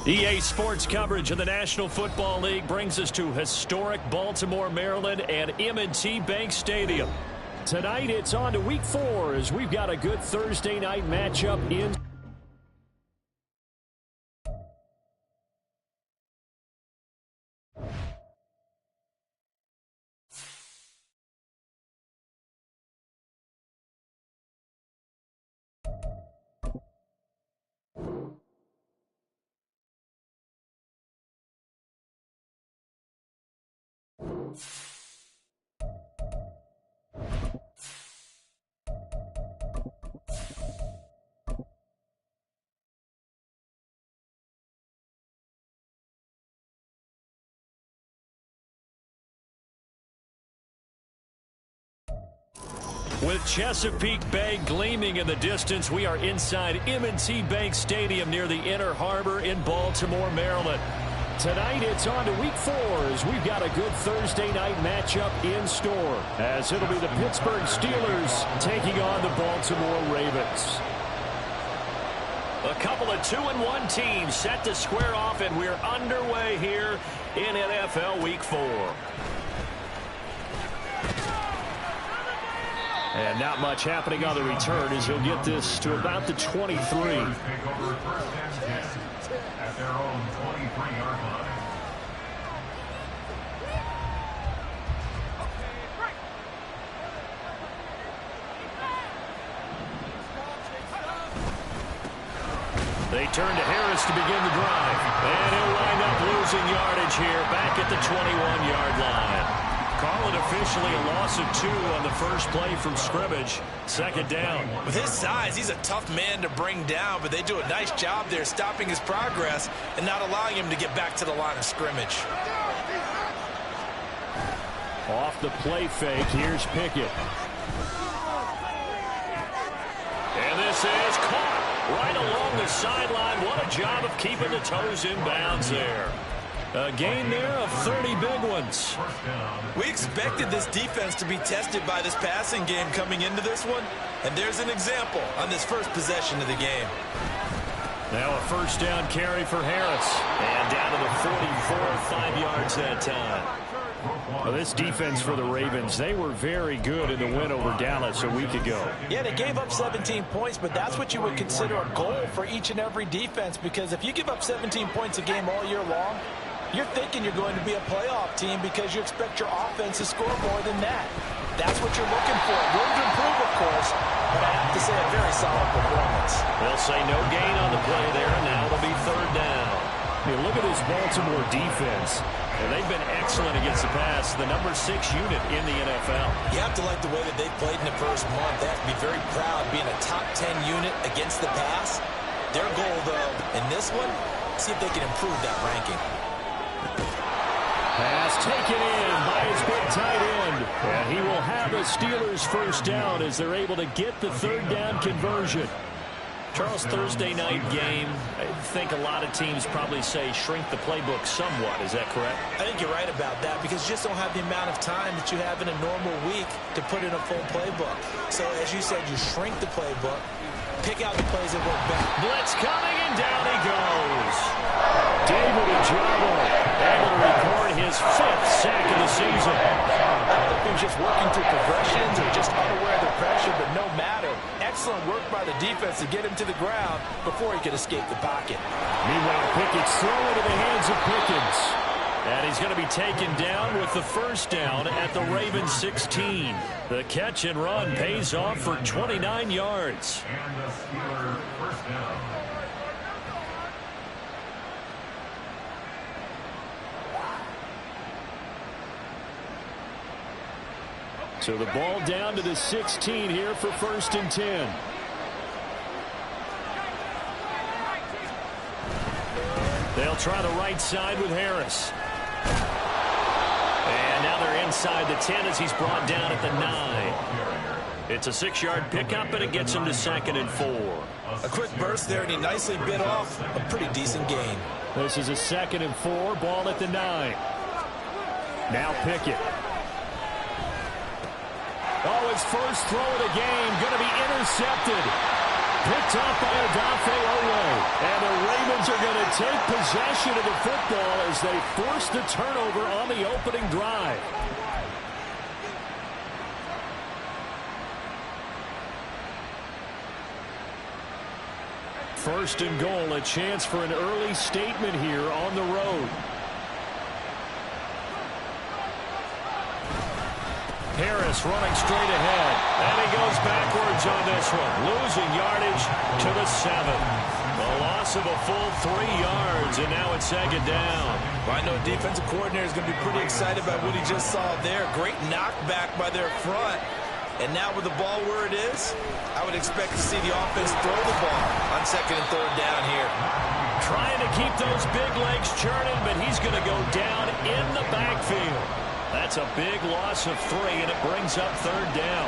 EA Sports coverage of the National Football League brings us to historic Baltimore, Maryland and M&T Bank Stadium. Tonight it's on to Week 4 as we've got a good Thursday night matchup in. With Chesapeake Bay gleaming in the distance, we are inside M&T Bank Stadium near the Inner Harbor in Baltimore, Maryland. Tonight it's on to Week 4 as we've got a good Thursday night matchup in store, as it'll be the Pittsburgh Steelers taking on the Baltimore Ravens. A couple of 2-1 teams set to square off, and we're underway here in NFL Week 4. And not much happening on the return as he'll get this to about the 23. At their own 23-yard line. They turn to Harris to begin the drive. And he'll wind up losing yardage here back at the 21-yard line. Call it officially a loss of 2 on the first play from scrimmage. Second down. With his size, he's a tough man to bring down, but they do a nice job there stopping his progress and not allowing him to get back to the line of scrimmage. Off the play fake, here's Pickett. And this is caught right along the sideline. What a job of keeping the toes in bounds there. A gain there of 30 big ones. We expected this defense to be tested by this passing game coming into this one, and there's an example on this first possession of the game. Now a first down carry for Harris. And down to the 44, 5 yards that time. Well, this defense for the Ravens, they were very good in the win over Dallas a week ago. Yeah, they gave up 17 points, but that's what you would consider a goal for each and every defense, because if you give up 17 points a game all year long, you're thinking you're going to be a playoff team because you expect your offense to score more than that. That's what you're looking for. Room to improve, of course, but I have to say a very solid performance. They'll say no gain on the play there, and now it'll be third down. Hey, look at this Baltimore defense. And they've been excellent against the pass, the number 6 unit in the NFL. You have to like the way that they've played in the first month. They have to be very proud being a top 10 unit against the pass. Their goal, though, in this one, see if they can improve that ranking. Pass taken in by his big tight end. And he will have a Steelers first down as they're able to get the third down conversion. Charles, Thursday night game, I think a lot of teams probably say shrink the playbook somewhat. Is that correct? I think you're right about that because you just don't have the amount of time that you have in a normal week to put in a full playbook. So, as you said, you shrink the playbook, pick out the plays that work best. Blitz coming, and down he goes. David Ojabo able to record his 5th sack of the season. If he was just working through progressions or just unaware of the pressure, but no matter. Excellent work by the defense to get him to the ground before he could escape the pocket. Meanwhile, Pickett's thrown into the hands of Pickens. And he's going to be taken down with the first down at the Ravens 16. The catch and run pays off for 29 yards. And the Steelers first down. So the ball down to the 16 here for 1st and 10. They'll try the right side with Harris. And now they're inside the 10 as he's brought down at the 9. It's a 6-yard pickup, and it gets him to 2nd and 4. A quick burst there, and he nicely bit off a pretty decent gain. This is a 2nd and 4, ball at the 9. Now Pickett. Oh, his first throw of the game going to be intercepted. Picked off by Odafe Oweh. And the Ravens are going to take possession of the football as they force the turnover on the opening drive. First and goal, a chance for an early statement here on the road. Harris running straight ahead, and he goes backwards on this one, losing yardage to the 7. A loss of a full 3 yards, and now it's second down. Well, I know a defensive coordinator is going to be pretty excited about what he just saw there. Great knockback by their front. And now with the ball where it is, I would expect to see the offense throw the ball on second and third down here. Trying to keep those big legs churning, but he's going to go down in the backfield. That's a big loss of 3, and it brings up third down.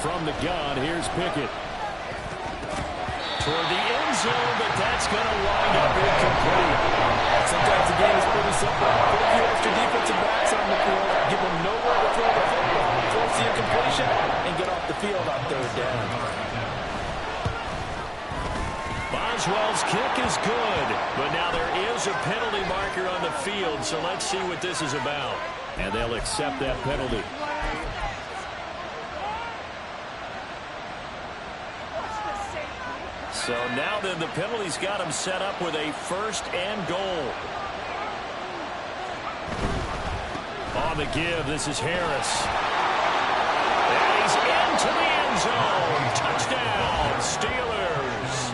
From the gun, here's Pickett. Toward the end zone, but that's going to wind up incomplete. Sometimes the game is pretty simple. Put a few extra defensive backs on the field, give them nowhere to throw the football, force the incompletion, and get off the field on third down. Boswell's kick is good, but now there is a penalty marker on the field, so let's see what this is about. And they'll accept that penalty. So now then the penalty's got him set up with a first and goal. On the give, this is Harris. And he's into the end zone. Touchdown, Steelers.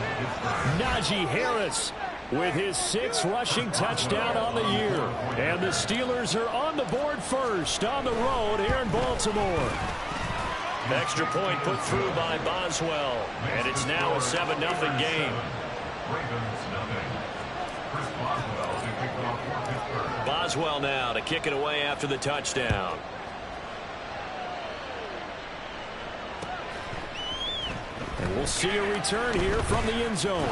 Najee Harris with his 6th rushing touchdown on the year. And the Steelers are on the board first on the road here in Baltimore. Extra point put through by Boswell. And it's now a 7-0 game. Boswell now to kick it away after the touchdown. And we'll see a return here from the end zone.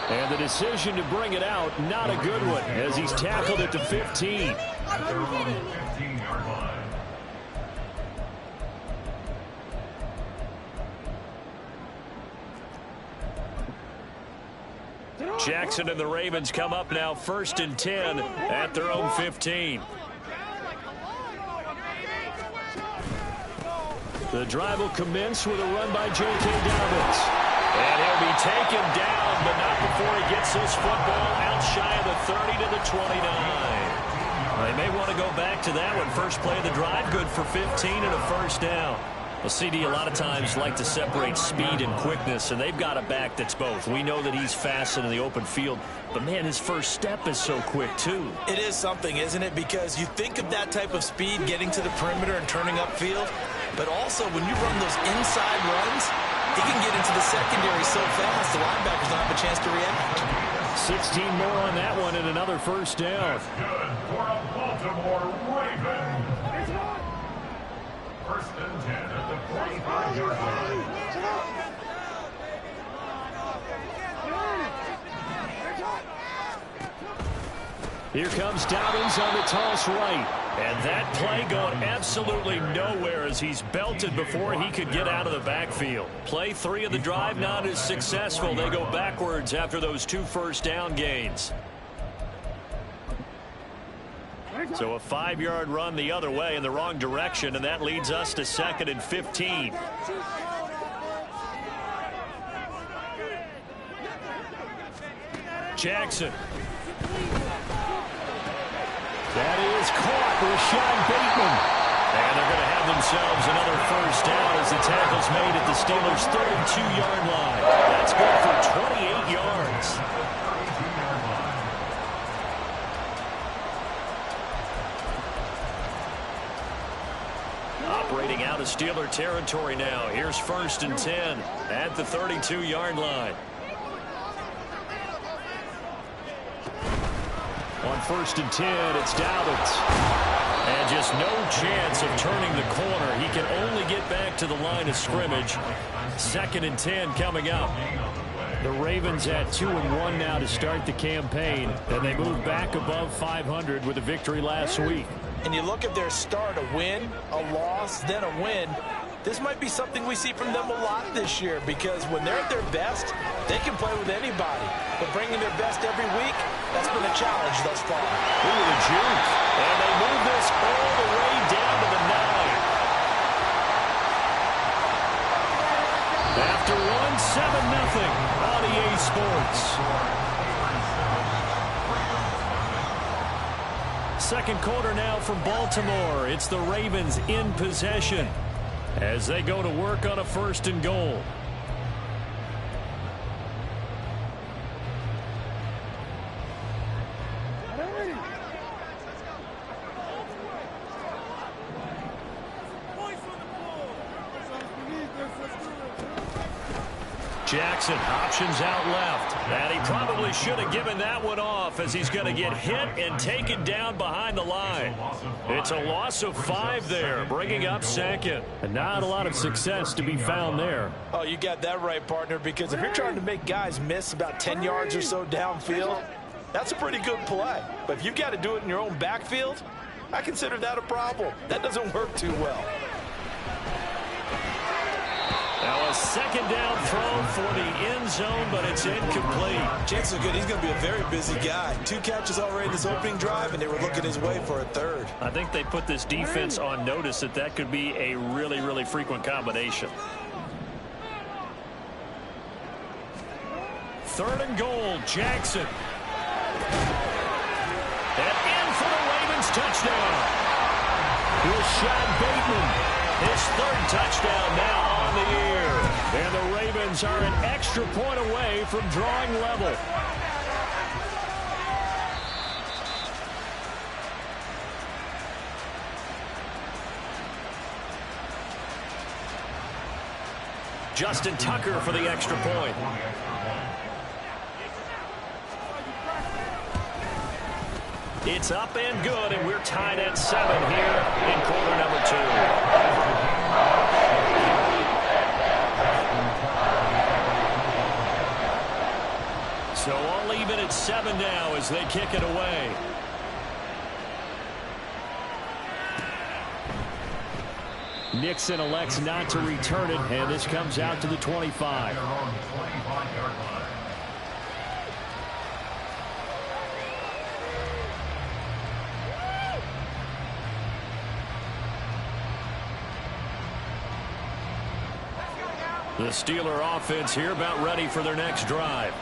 And the decision to bring it out, not a good one, as he's tackled at the 15. Jackson and the Ravens come up now 1st and 10 at their own 15. The drive will commence with a run by J.K. Dobbins. And he'll be taken down, but not before he gets this football out shy of the 30 to the 29. They may want to go back to that one. First play of the drive, good for 15 and a first down. Well, CD, a lot of times like to separate speed and quickness, and they've got a back that's both. We know that he's fast in the open field, but, man, his first step is so quick, too. It is something, isn't it? Because you think of that type of speed getting to the perimeter and turning upfield, but also when you run those inside runs, he can get into the secondary so fast the linebackers don't have a chance to react. 16 more on that one and another first down. That's good for a Baltimore Raven. First and 10 at the 45-yard line. Here comes Dobbins on the toss right. And that play going absolutely nowhere as he's belted before he could get out of the backfield. Play 3 of the drive not as successful. They go backwards after those 2 first down gains. So a 5-yard run the other way in the wrong direction, and that leads us to 2nd and 15. Jackson. That is caught for Rashad Bateman. And they're going to have themselves another first down as the tackle's made at the Steelers' 32-yard line. That's good for 28 yards. Operating out of Steeler territory now. Here's 1st and 10 at the 32-yard line. On 1st and 10, it's Dobbins. And just no chance of turning the corner. He can only get back to the line of scrimmage. 2nd and 10 coming up. The Ravens at 2-1 now to start the campaign. And they move back above 500 with a victory last week. and you look at their start, a win, a loss, then a win, this might be something we see from them a lot this year, because when they're at their best, they can play with anybody. But bringing their best every week, that's been a challenge thus far. Ooh, the juke. And they move this all the way down to the 9. After one, 7-0 on EA Sports. Second quarter now from Baltimore. It's the Ravens in possession as they go to work on a 1st and goal. Jackson options out left. And he probably should have given that one off, as he's going to get hit and taken down behind the line. It's a loss of 5 there, bringing up 2nd. And not a lot of success to be found there. Oh, you got that right, partner, because if you're trying to make guys miss about 10 yards or so downfield, that's a pretty good play. But if you've got to do it in your own backfield, I consider that a problem. That doesn't work too well. Now a 2nd down throw for the end zone, but it's incomplete. Chances are good he's going to be a very busy guy. 2 catches already this opening drive, and they were looking his way for a 3rd. I think they put this defense on notice that could be a really, really frequent combination. 3rd and goal, Jackson. And in for the Ravens touchdown. Rashad Bateman, his 3rd touchdown now on the year. And the Ravens are an extra point away from drawing level. Justin Tucker for the extra point. It's up and good, and we're tied at 7 here in quarter number 2. So all even at 7 now as they kick it away. Nixon elects not to return it, and this comes out to the 25. The Steeler offense here about ready for their next drive.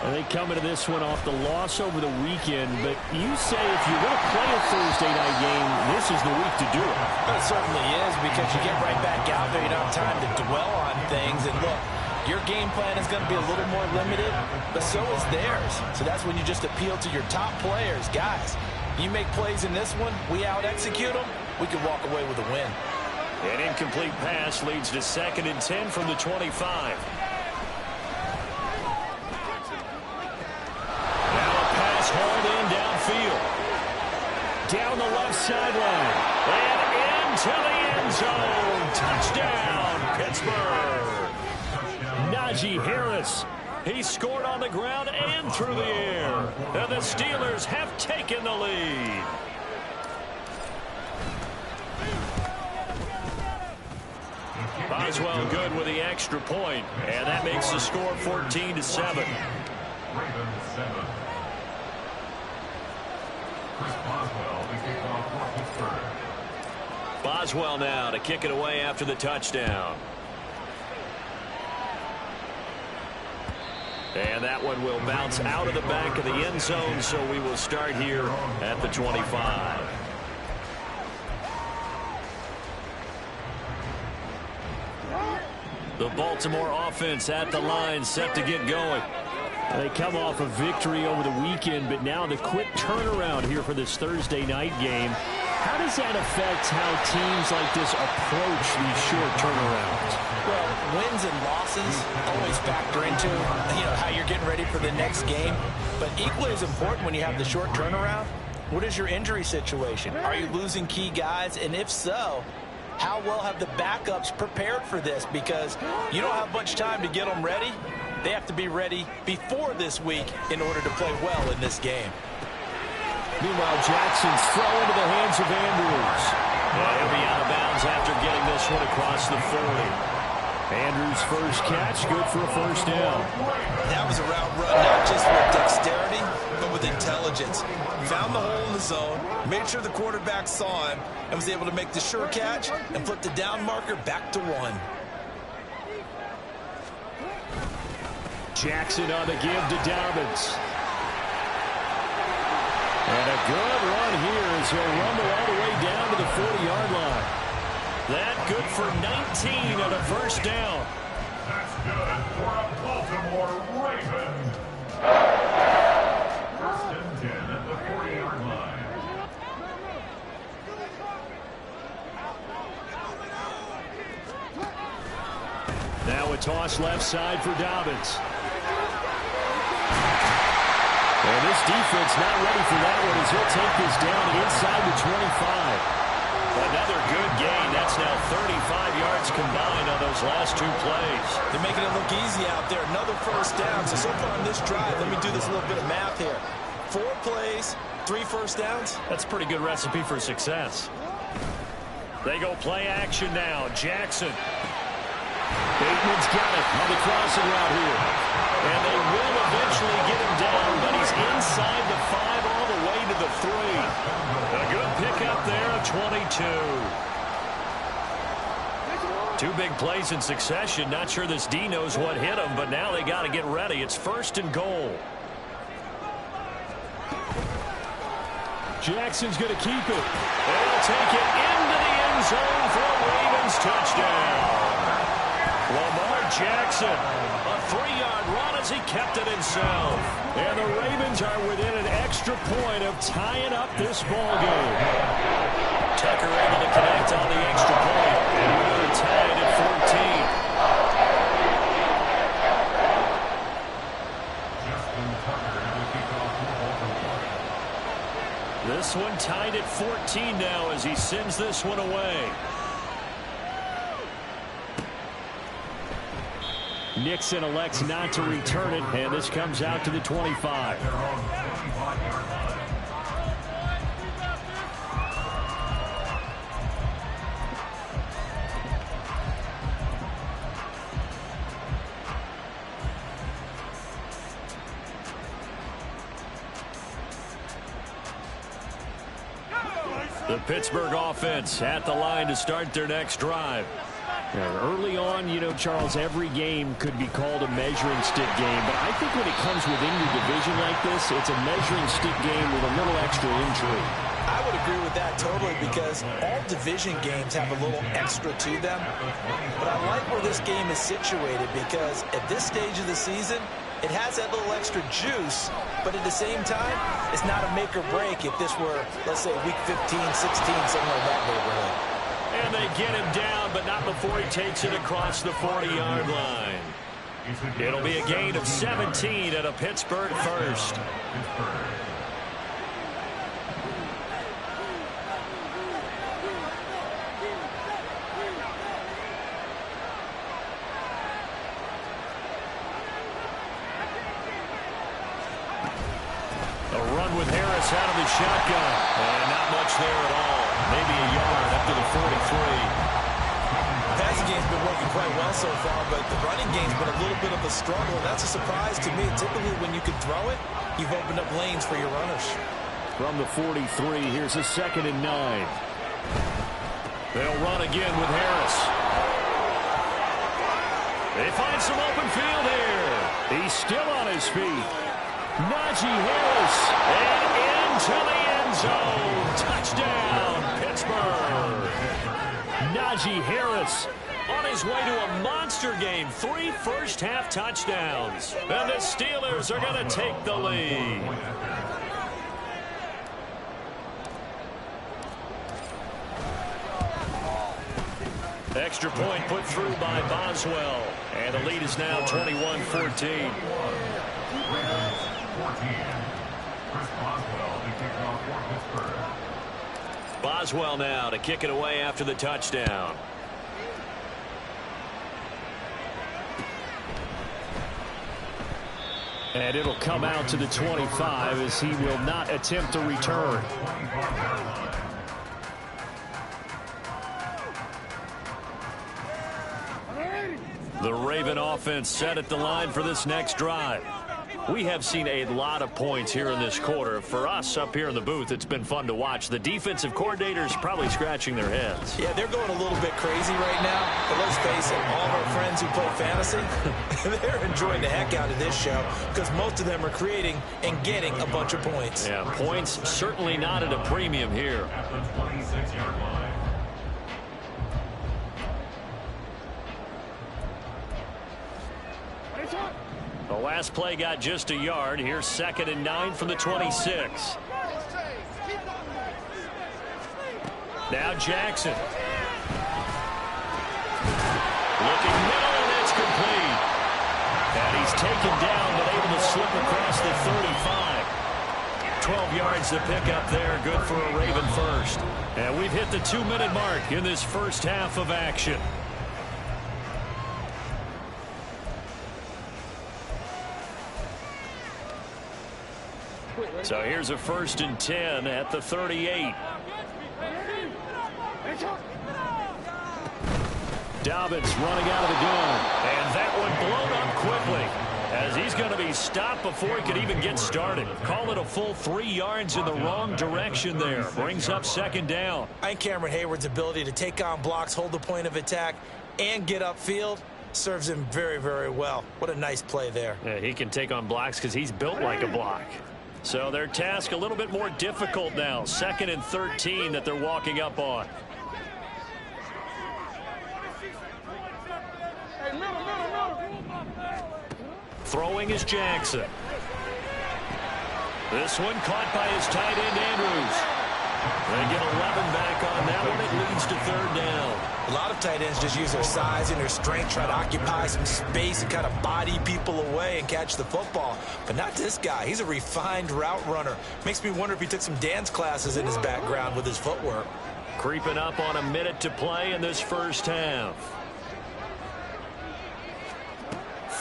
And they come into this one off the loss over the weekend, but you say if you're going to play a Thursday night game, this is the week to do it. It certainly is, because you get right back out there. You don't have time to dwell on things. And look, your game plan is going to be a little more limited, but so is theirs. So that's when you just appeal to your top players. Guys, you make plays in this one, we out-execute them, we can walk away with a win. An incomplete pass leads to 2nd and 10 from the 25. Now a pass hauled in downfield. Down the left sideline. And into the end zone. Touchdown, Pittsburgh. Najee Harris. He scored on the ground and through the air. And the Steelers have taken the lead. Boswell good with the extra point, and that makes the score 14-7. Boswell now to kick it away after the touchdown. And that one will bounce out of the back of the end zone, so we will start here at the 25. The Baltimore offense at the line, set to get going. They come off a victory over the weekend, but now the quick turnaround here for this Thursday night game. How does that affect how teams like this approach these short turnarounds? Well, wins and losses always factor into, how you're getting ready for the next game. But equally as important when you have the short turnaround, what is your injury situation? Are you losing key guys? And if so, how well have the backups prepared for this? Because you don't have much time to get them ready. They have to be ready before this week in order to play well in this game. Meanwhile, Jackson's throw into the hands of Andrews. And he'll be out of bounds after getting this one across the 40. Andrews' first catch, good for a first down. That was a route run, not just with dexterity, but with intelligence. Found the hole in the zone, made sure the quarterback saw him, and was able to make the sure catch and flip the down marker back to 1. Jackson on the give to Dobbins. And a good run here as he'll rumble all the way down to the 40-yard line. That good for 19 and a first down. That's good for a Baltimore Raven. First and 10 at the 40-yard line. Now a toss left side for Dobbins. And this defense not ready for that one as he'll take this down inside the 25. Another good gain. That's now 35 yards combined on those last 2 plays. They're making it look easy out there. Another first down. So far on this drive, let me do this little bit of math here. 4 plays, 3 first downs. That's a pretty good recipe for success. They go play action now. Jackson. Bateman's got it on the crossing route here. And they will eventually get him down, but he's inside the 5 all the way to the 3. A good pickup there of 22. 2 big plays in succession. Not sure this D knows what hit him, but now they got to get ready. It's first and goal. Jackson's going to keep it. They'll take it into the end zone for a Ravens touchdown. Lamar Jackson, a 3-yard run as he kept it himself. And the Ravens are within an extra point of tying up this ball game. Tucker able to connect on the extra point. And we're tied at 14. This one tied at 14 now as he sends this one away. Nixon elects not to return it, and this comes out to the 25. The Pittsburgh offense at the line to start their next drive. Early on, you know, Charles, every game could be called a measuring stick game, but I think when it comes within your division like this, it's a measuring stick game with a little extra intrigue. I would agree with that totally because all division games have a little extra to them. But I like where this game is situated because at this stage of the season, it has that little extra juice, but at the same time, it's not a make or break if this were, let's say, week 15, 16, something like that neighborhood. And they get him down, but not before he takes it across the 40-yard line. It'll be a gain of 17 at a Pittsburgh first. A run with Harris out of the shotgun. And not much there at all. Maybe a yard up to the 43. Passing game's been working quite well so far, but the running game's been a little bit of a struggle. That's a surprise to me. Typically, when you can throw it, you've opened up lanes for your runners. From the 43, here's a 2nd and 9. They'll run again with Harris. They find some open field here. He's still on his feet. Najee Harris, and into the end zone. Touchdown, Pittsburgh. Najee Harris on his way to a monster game. 3 first-half touchdowns. And the Steelers are going to take the lead. Extra point put through by Boswell. And the lead is now 21-14. Boswell now to kick it away after the touchdown. And it'll come out to the 25 as he will not attempt to return. The Raven offense set at the line for this next drive. We have seen a lot of points here in this quarter. For us up here in the booth, it's been fun to watch. The defensive coordinators probably scratching their heads. Yeah, they're going a little bit crazy right now. But let's face it, all of our friends who play fantasy, they're enjoying the heck out of this show because most of them are creating and getting a bunch of points. Yeah, points certainly not at a premium here. The last play got just a yard. Here's 2nd and 9 from the 26. Now Jackson. Looking middle, and it's complete. And he's taken down, but able to slip across the 35. 12 yards to pick up there. Good for a Raven first. And we've hit the 2-minute mark in this first half of action. So here's a 1st and 10 at the 38. Dobbins running out of the gun. And that one blown up quickly as he's going to be stopped before he could even get started. Call it a full 3 yards in the wrong direction there. Brings up 2nd down. I think Cameron Hayward's ability to take on blocks, hold the point of attack, and get upfield serves him very, very well. What a nice play there. Yeah, he can take on blocks because he's built like a block. So their task a little bit more difficult now. 2nd and 13 that they're walking up on. Throwing is Jackson. This one caught by his tight end Andrews. They get 11 back on that one. It leads to 3rd down. A lot of tight ends just use their size and their strength, try to occupy some space and kind of body people away and catch the football. But not this guy. He's a refined route runner. Makes me wonder if he took some dance classes in his background with his footwork. Creeping up on a minute to play in this first half.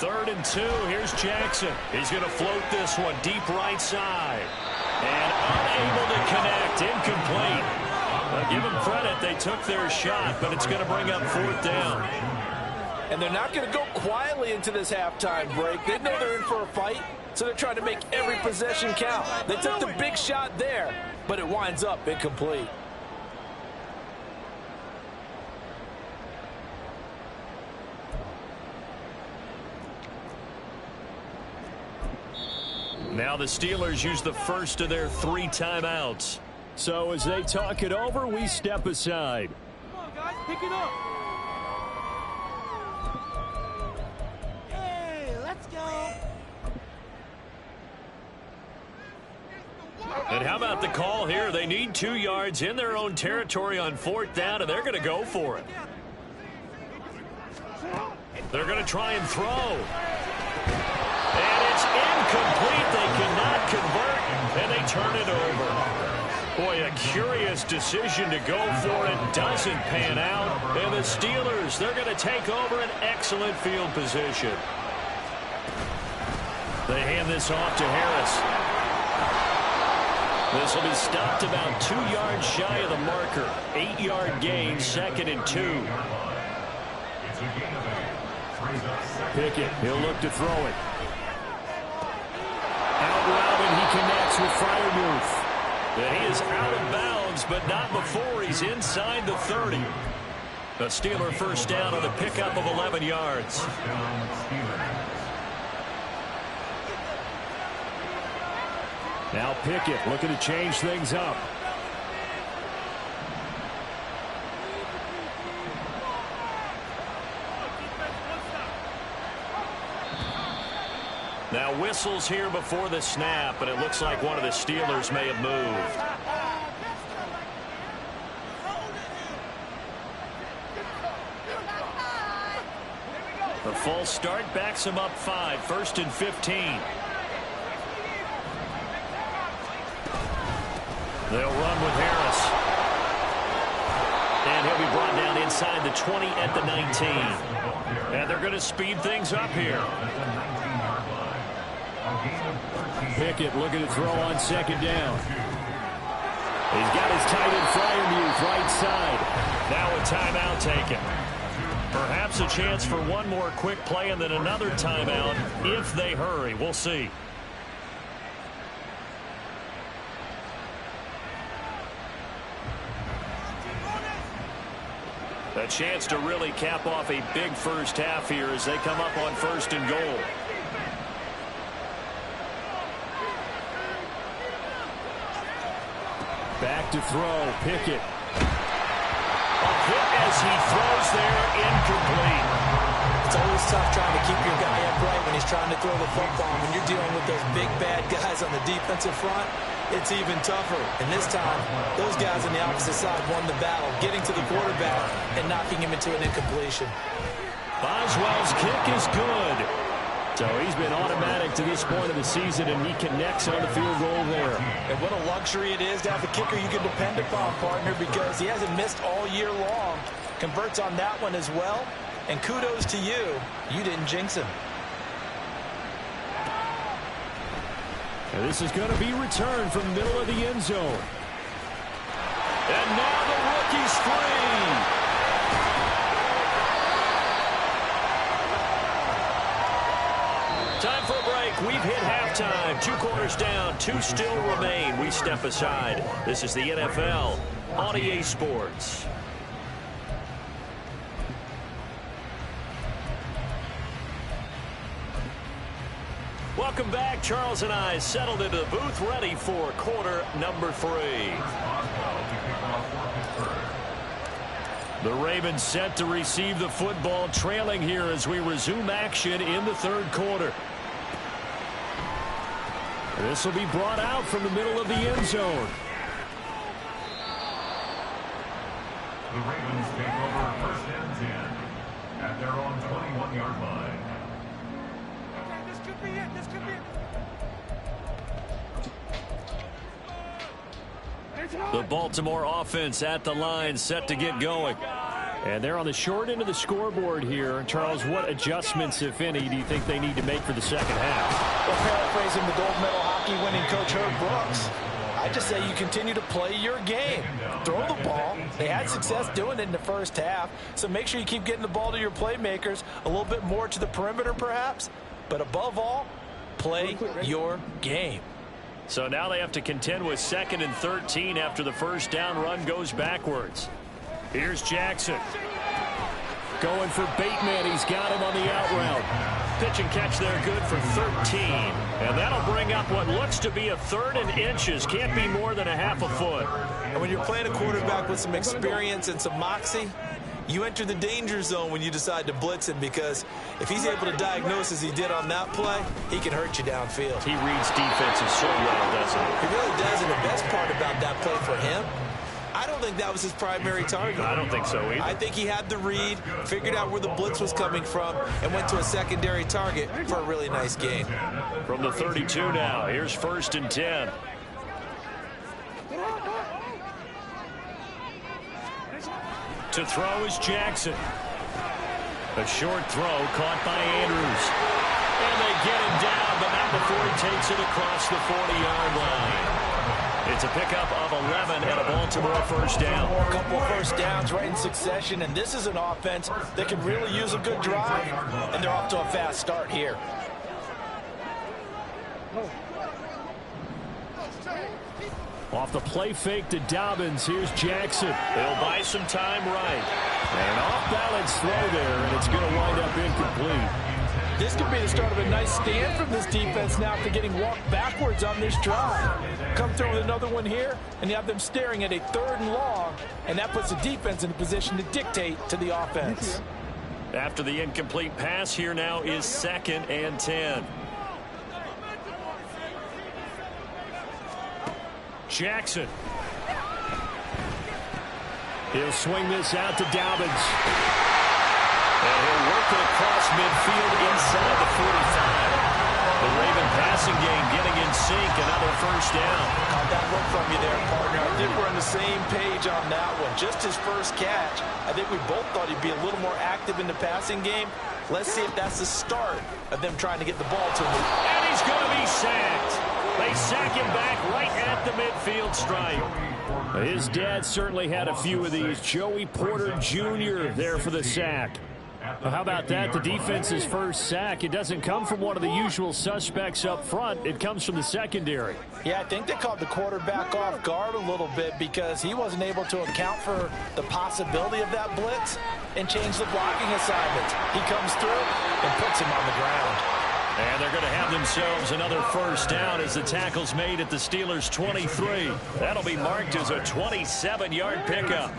3rd and 2. Here's Jackson. He's going to float this one deep right side. And unable to connect. Incomplete. Give them credit. They took their shot, but it's going to bring up 4th down. And they're not going to go quietly into this halftime break. They know they're in for a fight, so they're trying to make every possession count. They took the big shot there, but it winds up incomplete. Now the Steelers use the first of their 3 timeouts. So as they talk it over, we step aside. Come on, guys, pick it up. Hey, let's go. And how about the call here? They need 2 yards in their own territory on 4th down, and they're going to go for it. They're going to try and throw. And it's incomplete. They cannot convert, and they turn it over. Boy, a curious decision to go for it. Doesn't pan out. And the Steelers, they're going to take over an excellent field position. They hand this off to Harris. This will be stopped about 2 yards shy of the marker. 8-yard gain, 2nd and 2. Pickett, he'll look to throw it. Out route, and he connects with Freiermuth. And he is out of bounds, but not before he's inside the 30. A Steeler first down on the pickup of 11 yards. Now Pickett looking to change things up. Now whistles here before the snap, and it looks like one of the Steelers may have moved. The false start backs him up 5, 1st and 15. They'll run with Harris. And he'll be brought down inside the 20 at the 19. And they're going to speed things up here. Pickett looking to throw on second down. He's got his tight end Fryermuth right side. Now a timeout taken. Perhaps a chance for one more quick play and then another timeout if they hurry. We'll see. A chance to really cap off a big first half here as they come up on 1st and goal. Back to throw, Pickett. A hit as he throws there, incomplete. It's always tough trying to keep your guy upright when he's trying to throw the football. When you're dealing with those big bad guys on the defensive front, it's even tougher. And this time, those guys on the opposite side won the battle, getting to the quarterback and knocking him into an incompletion. Boswell's kick is good. So he's been automatic to this point of the season, and he connects on the field goal there. And what a luxury it is to have a kicker you can depend upon, partner, because he hasn't missed all year long. Converts on that one as well. And kudos to you. You didn't jinx him. And this is going to be returned from the middle of the end zone. And now the rookie's free. Time for a break. We've hit halftime. 2 quarters down. 2 still remain. We step aside. This is the NFL on EA Sports. Welcome back. Charles and I settled into the booth, ready for quarter number 3. The Ravens set to receive the football, trailing here as we resume action in the 3rd quarter. This will be brought out from the middle of the end zone. The Ravens take over 1st and 10 at their own 21-yard line. Okay, this could be it. This could be it. The Baltimore offense at the line, set to get going. And they're on the short end of the scoreboard here. Charles, what adjustments, if any, do you think they need to make for the second half? Well, paraphrasing the gold medal hockey winning coach Herb Brooks, I just say you continue to play your game. Throw the ball. They had success doing it in the first half, so make sure you keep getting the ball to your playmakers, a little bit more to the perimeter perhaps, but above all, play your game. So now they have to contend with 2nd and 13 after the first down run goes backwards. Here's Jackson. Going for Bateman. He's got him on the out route. Pitch and catch there good for 13. And that'll bring up what looks to be a 3rd and inches. Can't be more than a half a foot. And when you're playing a quarterback with some experience and some moxie, you enter the danger zone when you decide to blitz him, because if he's able to diagnose as he did on that play, he can hurt you downfield. He reads defenses so well, doesn't he? He really does, and the best part about that play for him, I don't think that was his primary target. I don't think so either. I think he had the read, figured out where the blitz was coming from, and went to a secondary target for a really nice gain. From the 32 now, here's 1st and 10. To throw is Jackson. A short throw caught by Andrews. And they get him down, but not before he takes it across the 40-yard line. It's a pickup of 11 and a Baltimore first down. A couple of first downs right in succession, and this is an offense that can really use a good drive, and they're off to a fast start here. Off the play fake to Dobbins, here's Jackson. They'll buy some time right. And an off-balance throw there, and it's going to wind up incomplete. This could be the start of a nice stand from this defense now after getting walked backwards on this drive. Come through with another one here, and you have them staring at a 3rd and long, and that puts the defense in a position to dictate to the offense. After the incomplete pass, here now is 2nd and 10. Jackson. He'll swing this out to Dobbins. And he'll work it across midfield inside the 45. The Raven passing game getting in sync. Another first down. Caught that look from you there, partner. I think we're on the same page on that one. Just his first catch. I think we both thought he'd be a little more active in the passing game. Let's see if that's the start of them trying to get the ball to him. And he's going to be sacked. They sack him back right at the midfield stripe. His dad certainly had a few of these. Joey Porter Jr. there for the sack. Well, how about that? The defense's first sack. It doesn't come from one of the usual suspects up front. It comes from the secondary. Yeah, I think they caught the quarterback off guard a little bit because he wasn't able to account for the possibility of that blitz and change the blocking assignments. He comes through and puts him on the ground. And they're going to have themselves another first down as the tackle's made at the Steelers' 23. That'll be marked as a 27-yard pickup.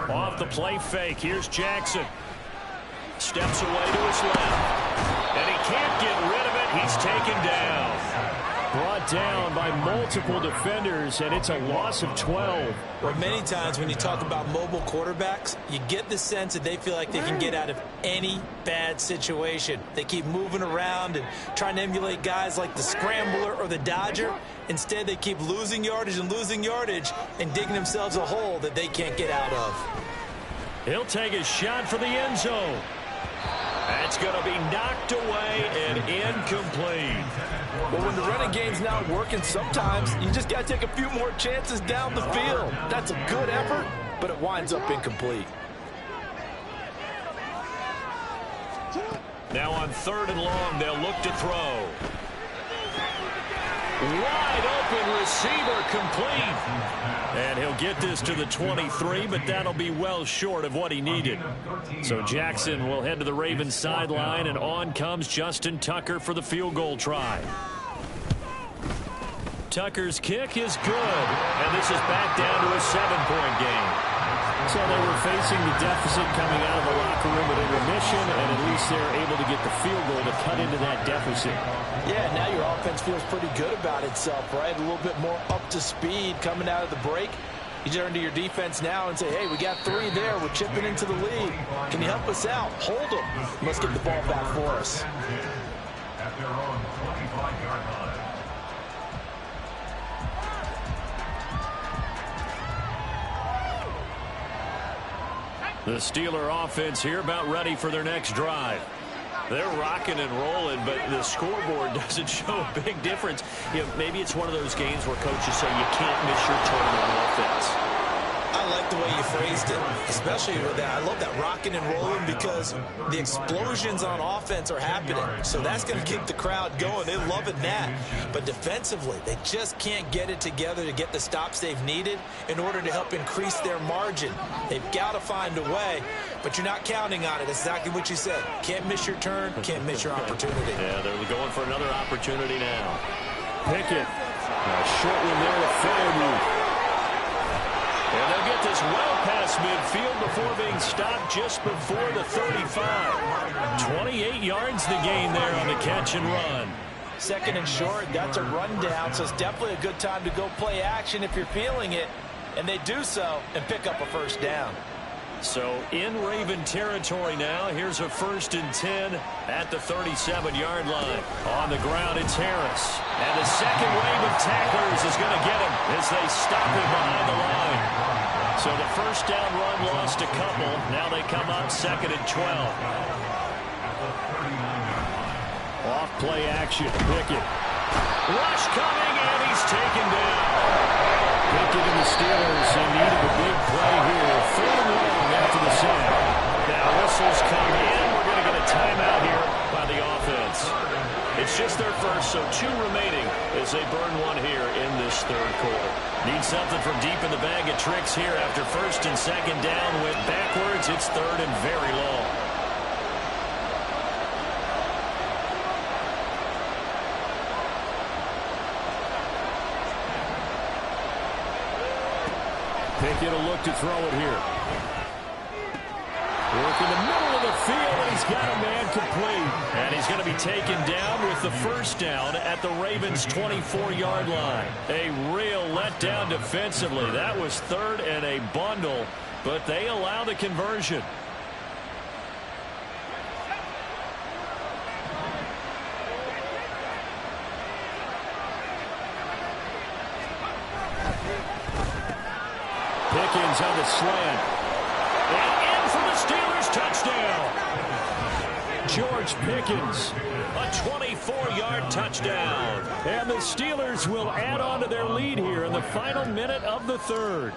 Off the play fake, here's Jackson. Steps away to his left. And he can't get rid of it. He's taken down. Brought down by multiple defenders, and it's a loss of 12. Well, many times when you talk about mobile quarterbacks, you get the sense that they feel like they can get out of any bad situation. They keep moving around and trying to emulate guys like the Scrambler or the Dodger. Instead, they keep losing yardage and digging themselves a hole that they can't get out of. He'll take a shot for the end zone. That's going to be knocked away and incomplete. Well, when the running game's not working, sometimes you just got to take a few more chances down the field. That's a good effort, but it winds up incomplete. Now on 3rd and long, they'll look to throw. Wide open receiver complete. And he'll get this to the 23, but that'll be well short of what he needed. So Jackson will head to the Ravens sideline, and on comes Justin Tucker for the field goal try. Tucker's kick is good, and this is back down to a 7-point game. So they were facing the deficit coming out of the locker room at intermission, and at least they're able to get the field goal to cut into that deficit. Yeah, now your offense feels pretty good about itself, right? A little bit more up to speed coming out of the break. You turn to your defense now and say, hey, we got 3 there. We're chipping into the lead. Can you help us out? Hold them. Let's get the ball back for us. At their own 25-yard line. The Steeler offense here about ready for their next drive. They're rocking and rolling, but the scoreboard doesn't show a big difference. You know, maybe it's one of those games where coaches say you can't miss your turn on offense. I like the way you phrased it, especially with that. I love that rocking and rolling because the explosions on offense are happening. So that's going to keep the crowd going. They're loving that. But defensively, they just can't get it together to get the stops they've needed in order to help increase their margin. They've got to find a way, but you're not counting on it. That's exactly what you said. Can't miss your turn, can't miss your opportunity. Yeah, they're going for another opportunity now. Pickett, a short one there to Fairview. And they'll get this well past midfield before being stopped just before the 35. 28 yards the gain there on the catch and run. 2nd and short, that's a rundown, so it's definitely a good time to go play action if you're feeling it. And they do so and pick up a first down. So in Raven territory now, here's a 1st and 10 at the 37-yard line. On the ground, it's Harris. And the second wave of tacklers is going to get him as they stop him behind the line. So the first down run lost a couple. Now they come up 2nd and 12. Off play action. Pickett. Rush coming, and he's taken down. Pickett and the Steelers in need of a big play here. 3rd and long after the sack. Now whistles come in. We're going to get a timeout here by the offense. It's just their first, so 2 remaining as they burn one here in this 3rd quarter. Need something from deep in the bag of tricks here after 1st and 2nd down. Went backwards. It's 3rd and very long. Pickett will look to throw it here. Work in the middle of the field, and he's got a man complete. And he's going to be taken down with the first down at the Ravens' 24-yard line. A real letdown defensively. That was 3rd and a bundle, but they allow the conversion. Pickens on the slant. And in for the Steelers touchdown. George Pickens, a 24-yard touchdown. And the Steelers will add on to their lead here in the final minute of the third.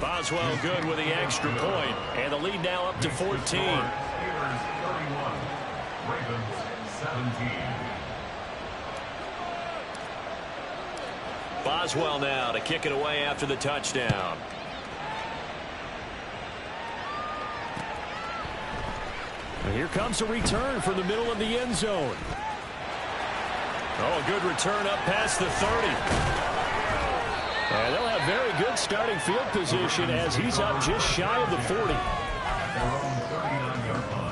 Boswell good with the extra point, and the lead now up to 14. Steelers 31, Ravens 17. Boswell now to kick it away after the touchdown. And here comes a return from the middle of the end zone. Oh, a good return up past the 30. And they'll have very good starting field position as he's up just shy of the 40. Their own 39-yard line.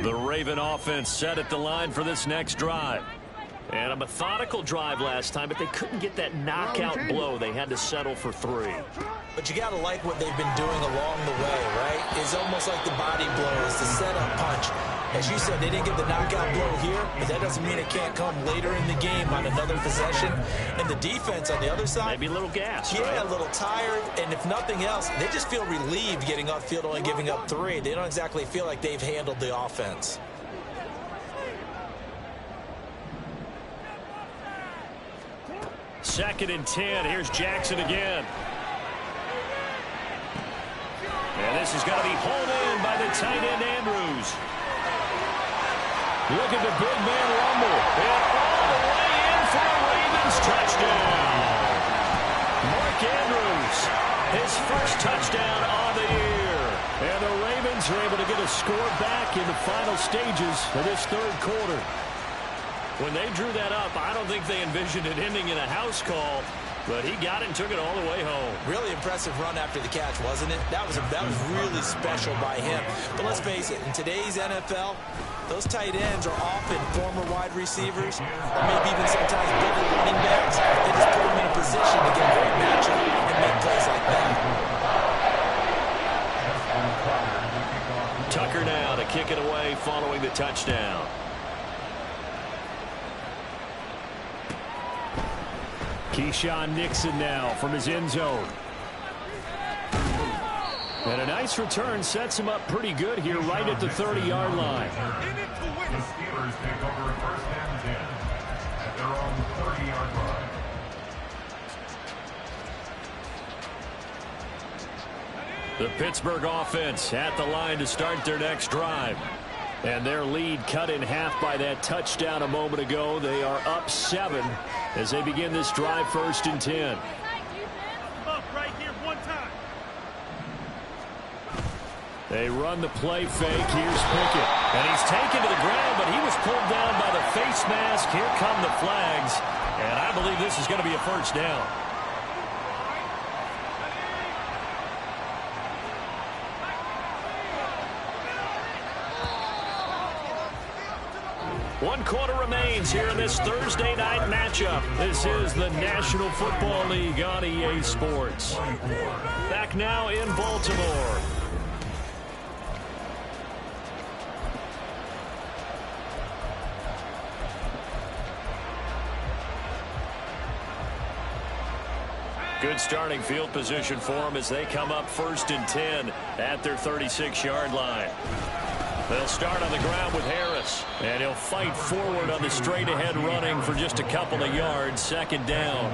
The Raven offense set at the line for this next drive. And a methodical drive last time, but they couldn't get that knockout blow. They had to settle for 3. But you got to like what they've been doing along the way, right? It's almost like the body blows, the setup punch. As you said, they didn't get the knockout blow here, but that doesn't mean it can't come later in the game on another possession. And the defense on the other side, maybe a little gas, yeah, right? A little tired. And if nothing else, they just feel relieved getting off field, only giving up 3. They don't exactly feel like they've handled the offense. Second and 10. Here's Jackson again. And this is going to be hauled in by the tight end, Andrews. Look at the big man rumble. And all the way in for a Ravens touchdown. Mark Andrews, his first touchdown on the year. And the Ravens are able to get a score back in the final stages of this third quarter. When they drew that up, I don't think they envisioned it ending in a house call, but he got it and took it all the way home. Really impressive run after the catch, wasn't it? That was really special by him. But let's face it, in today's NFL, those tight ends are often former wide receivers, or maybe even sometimes better running backs. They just put them in a position to get a great matchup and make plays like that. Tucker now to kick it away following the touchdown. Keyshawn Nixon now from his end zone. And a nice return sets him up pretty good here right at the 30-yard line. The Steelers take over first and 10 at their own 30-yard line. The Pittsburgh offense at the line to start their next drive. And their lead cut in half by that touchdown a moment ago. They are up 7 as they begin this drive first and 10. Up right here, one time. They run the play fake. Here's Pickett. And he's taken to the ground, but he was pulled down by the face mask. Here come the flags. And I believe this is going to be a first down. One quarter remains here in this Thursday night matchup. This is the National Football League on EA Sports. Back now in Baltimore. Good starting field position for them as they come up first and 10 at their 36-yard line. They'll start on the ground with Harris, and he'll fight forward on the straight-ahead running for just a couple of yards, second down.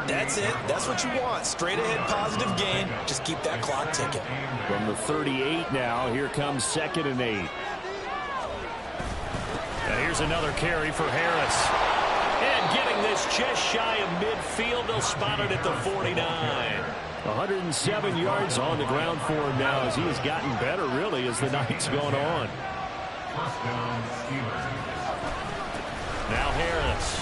That's it. That's what you want. Straight-ahead positive gain. Just keep that clock ticking. From the 38 now, here comes second and 8. And here's another carry for Harris. And getting this just shy of midfield, they'll spot it at the 49. 107 yards on the ground for him now as he has gotten better, really, as the night's gone on. First down, Steelers. Now Harris.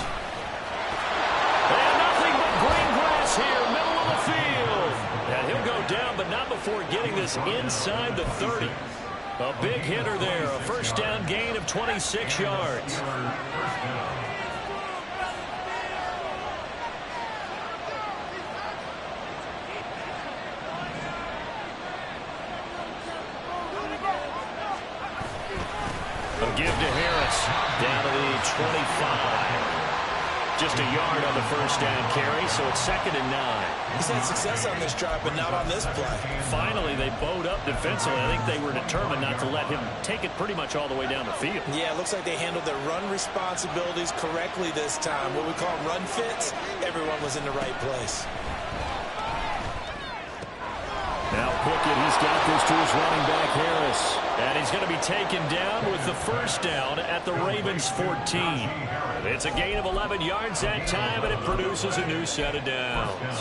And nothing but green grass here, middle of the field. And he'll go down, but not before getting this inside the 30. A big hitter there, a first down gain of 26 yards. First down. give to Harris. Down to the 25. Just a yard on the first down carry, so it's 2nd and 9. He's had success on this drive, but not on this play. Finally, they bowed up defensively. I think they were determined not to let him take it pretty much all the way down the field. Yeah, it looks like they handled their run responsibilities correctly this time. What we call run fits, everyone was in the right place. Now Pickett, he's got this to his running back, Harris. And he's going to be taken down with the first down at the Ravens' 14. It's a gain of 11 yards that time, and it produces a new set of downs.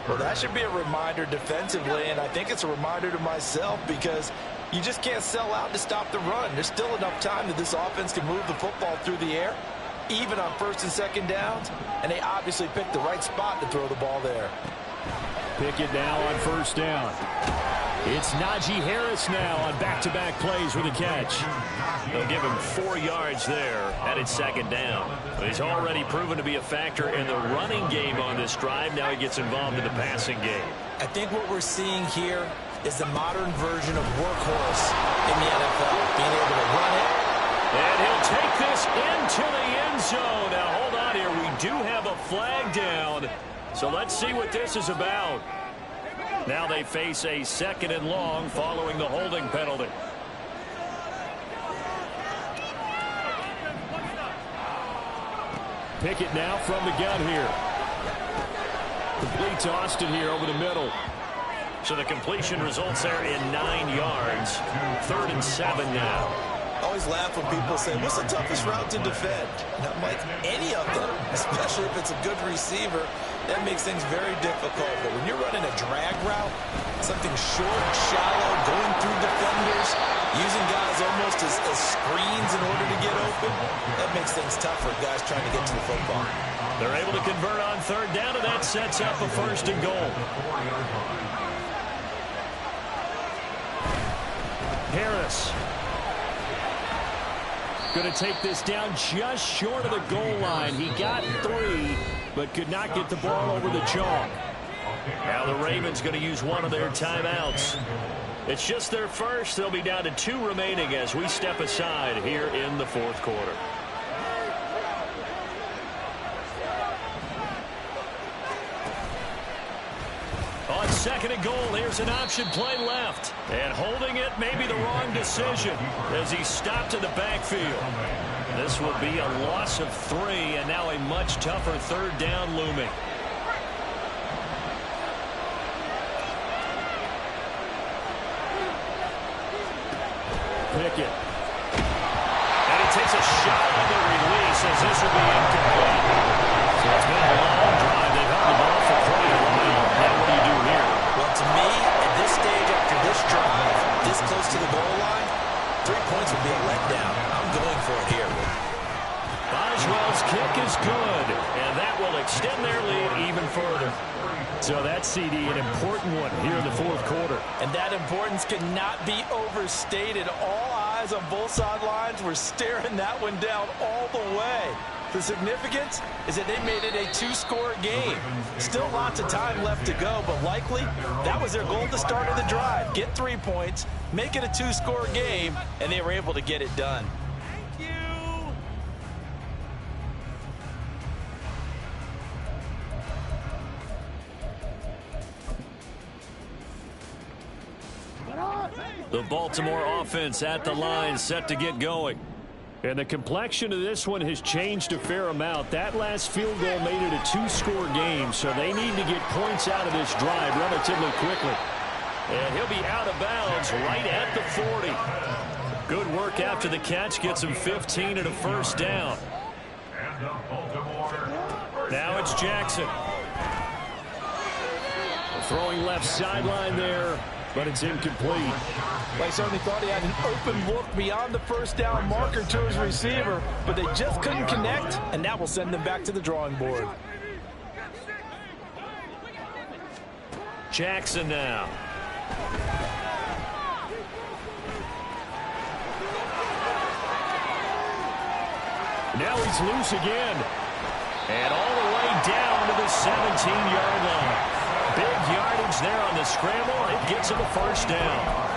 Well, that should be a reminder defensively, and I think it's a reminder to myself because you just can't sell out to stop the run. There's still enough time that this offense can move the football through the air, even on 1st and 2nd downs, and they obviously picked the right spot to throw the ball there. Pickett now on 1st down. It's Najee Harris now on back-to-back plays with a catch. They'll give him 4 yards there, and it's 2nd down. But he's already proven to be a factor in the running game on this drive. Now he gets involved in the passing game. I think what we're seeing here is the modern version of workhorse in the NFL, being able to run it. And he'll take this into the end zone. Now, hold on here. We do have a flag down. So let's see what this is about. Now they face a 2nd and long following the holding penalty. Pickett now from the gun here. Complete to Austin here over the middle. So the completion results there in 9 yards. 3rd and 7 now. I always laugh when people say, what's the toughest route to defend? And I'm like, any of them, especially if it's a good receiver. That makes things very difficult. But when you're running a drag route, something short, shallow, going through defenders, using guys almost as screens in order to get open, that makes things tough for guys trying to get to the football. They're able to convert on 3rd down, and that sets up a 1st and goal. Harris going to take this down just short of the goal line. He got 3, but could not get the ball over the chalk. Now the Ravens going to use one of their timeouts. It's just their first. They'll be down to 2 remaining as we step aside here in the 4th quarter. On 2nd and goal, here's an option play left. And holding it may be the wrong decision as he stopped in the backfield. This will be a loss of 3, and now a much tougher 3rd down looming. Pickett. And he takes a shot on the release as this will be incomplete. So it's been a long drive. They've held the ball for quite a while. Now what do you do here? Well, to me, at this stage after this drive, this close to the goal line, 3 points would be a letdown. I'm going for it here. Boswell's kick is good, and that will extend their lead even further. So that CD, an important one here in the 4th quarter. And that importance cannot be overstated. All eyes on both sidelines were staring that one down all the way. The significance is that they made it a 2-score game. Still lots of time left to go, but likely that was their goal at the start of the drive. Get 3 points, make it a 2-score game, and they were able to get it done. The Baltimore offense at the line, set to get going. And the complexion of this one has changed a fair amount. That last field goal made it a 2-score game, so they need to get points out of this drive relatively quickly. And he'll be out of bounds right at the 40. Good work after the catch, gets him 15 and a 1st down. Now it's Jackson. Throwing left sideline there, but it's incomplete. I certainly thought he had an open look beyond the 1st down marker to his receiver, but they just couldn't connect, and that will send them back to the drawing board. Jackson now. Now he's loose again. And all the way down to the 17-yard line. Big yardage there on the scramble. It gets him a 1st down.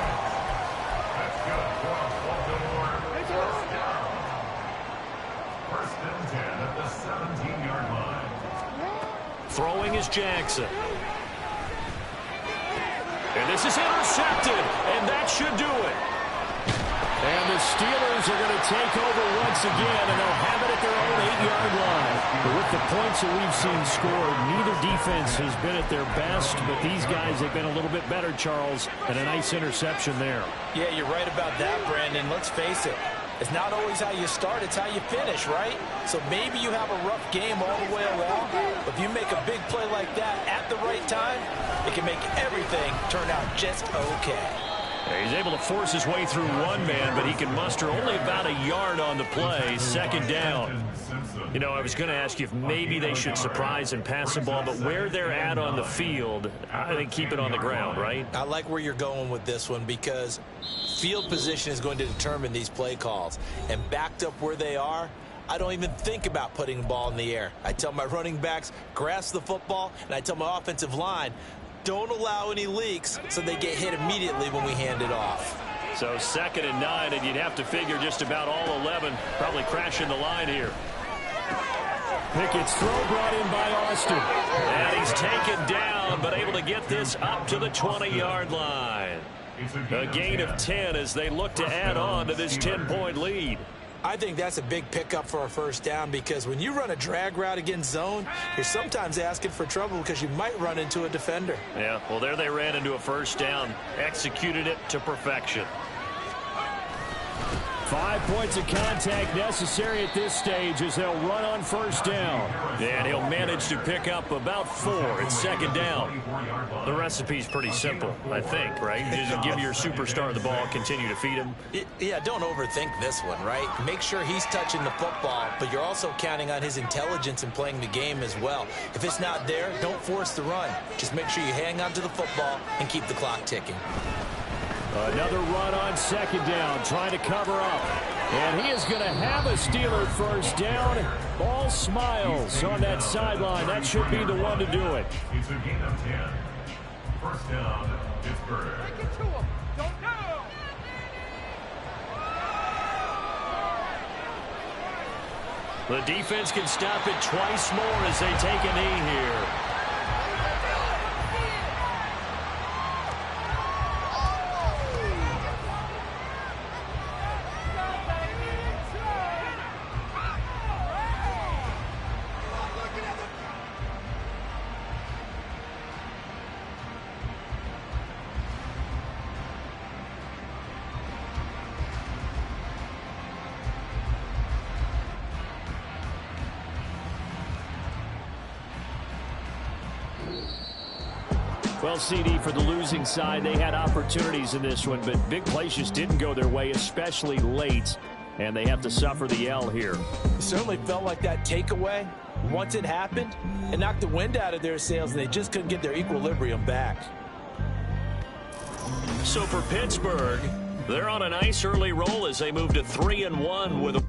Throwing is Jackson. And this is intercepted, and that should do it. And the Steelers are going to take over once again, and they'll have it at their own 8-yard line. But with the points that we've seen scored, neither defense has been at their best, but these guys have been a little bit better, Charles, and a nice interception there. Yeah, you're right about that, Brandon. Let's face it. It's not always how you start, it's how you finish, right? So maybe you have a rough game all the way around, but if you make a big play like that at the right time, it can make everything turn out just okay. He's able to force his way through one man, but he can muster only about a yard on the play. Second down. You know, I was going to ask you if maybe they should surprise and pass the ball, but where they're at on the field, I think keep it on the ground, right? I like where you're going with this one because field position is going to determine these play calls. And backed up where they are, I don't even think about putting the ball in the air. I tell my running backs, grasp the football, and I tell my offensive line, don't allow any leaks so they get hit immediately when we hand it off. So 2nd and 9, and you'd have to figure just about all 11 probably crashing the line here. Pickett's throw brought in by Austin. And he's taken down, but able to get this up to the 20-yard line. A gain of 10 as they look to add on to this 10-point lead. I think that's a big pickup for a first down because when you run a drag route against zone, you're sometimes asking for trouble because you might run into a defender. Yeah, well, there they ran into a first down, executed it to perfection. 5 points of contact necessary at this stage as they'll run on first down. And he'll manage to pick up about 4 at 2nd down. The recipe's pretty simple, I think, right? Just give your superstar the ball, continue to feed him. Yeah, don't overthink this one, right? Make sure he's touching the football, but you're also counting on his intelligence in playing the game as well. If it's not there, don't force the run. Just make sure you hang on to the football and keep the clock ticking. Another run on 2nd down, trying to cover up. And he is going to have a Steeler first down. All smiles on that sideline. That should be the one to do it. It's a gain of 10. First down, Pittsburgh. Take it to him. Don't go. The defense can stop it twice more as they take a knee here. Well, CD, for the losing side, they had opportunities in this one, but big plays just didn't go their way, especially late, and they have to suffer the L here. It certainly felt like that takeaway, once it happened, it knocked the wind out of their sails, and they just couldn't get their equilibrium back. So for Pittsburgh, they're on a nice early roll as they move to 3-1 with a